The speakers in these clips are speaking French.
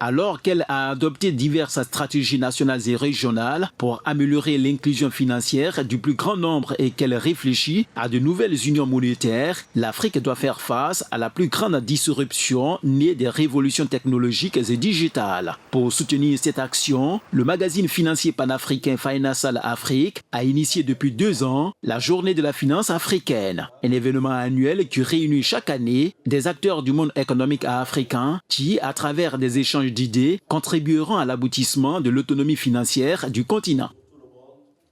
Alors qu'elle a adopté diverses stratégies nationales et régionales pour améliorer l'inclusion financière du plus grand nombre et qu'elle réfléchit à de nouvelles unions monétaires, l'Afrique doit faire face à la plus grande disruption née des révolutions technologiques et digitales. Pour soutenir cette action, le magazine financier panafricain Financial Afrique a initié depuis 2 ans la Journée de la finance africaine, un événement annuel qui réunit chaque année des acteurs du monde économique africain qui, à travers des échanges d'idées, contribueront à l'aboutissement de l'autonomie financière du continent.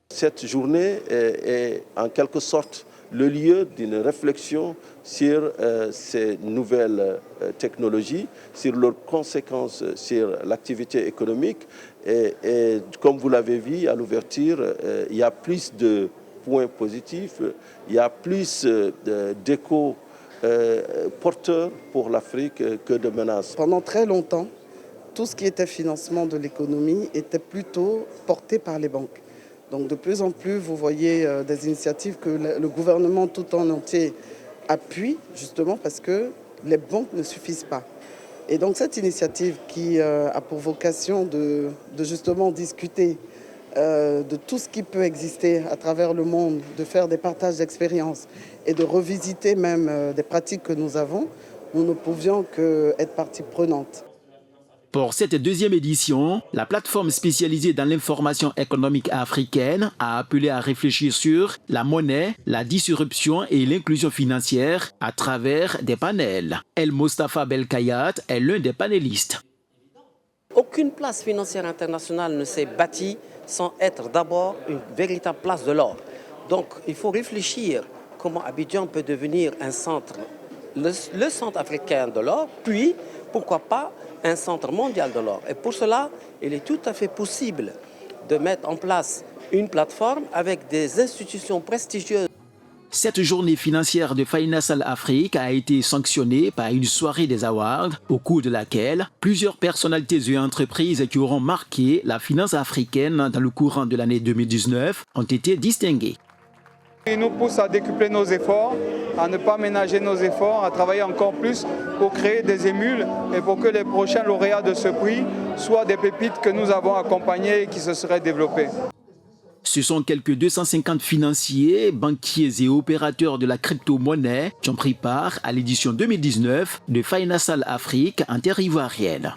Cette journée est en quelque sorte le lieu d'une réflexion sur ces nouvelles technologies, sur leurs conséquences sur l'activité économique. Et comme vous l'avez vu à l'ouverture, il y a plus de points positifs, il y a plus d'échos porteurs pour l'Afrique que de menaces. Pendant très longtemps, tout ce qui était financement de l'économie était plutôt porté par les banques. Donc de plus en plus, vous voyez des initiatives que le gouvernement tout en entier appuie, justement parce que les banques ne suffisent pas. Et donc cette initiative qui a pour vocation de justement discuter de tout ce qui peut exister à travers le monde, de faire des partages d'expériences et de revisiter même des pratiques que nous avons, nous ne pouvions qu'être partie prenante. Pour cette 2e édition, la plateforme spécialisée dans l'information économique africaine a appelé à réfléchir sur la monnaie, la disruption et l'inclusion financière à travers des panels. El Mostafa Belkayat est l'un des panélistes. Aucune place financière internationale ne s'est bâtie sans être d'abord une véritable place de l'or. Donc il faut réfléchir comment Abidjan peut devenir un centre, le centre africain de l'or, puis pourquoi pas un centre mondial de l'or. Et pour cela, il est tout à fait possible de mettre en place une plateforme avec des institutions prestigieuses. Cette journée financière de Financial Afrique a été sanctionnée par une soirée des awards, au cours de laquelle plusieurs personnalités et entreprises qui auront marqué la finance africaine dans le courant de l'année 2019 ont été distinguées. Il nous pousse à décupler nos efforts, à ne pas ménager nos efforts, à travailler encore plus pour créer des émules et pour que les prochains lauréats de ce prix soient des pépites que nous avons accompagnées et qui se seraient développées. Ce sont quelques 250 financiers, banquiers et opérateurs de la crypto-monnaie qui ont pris part à l'édition 2019 de Financial Afrique en terre ivoirienne.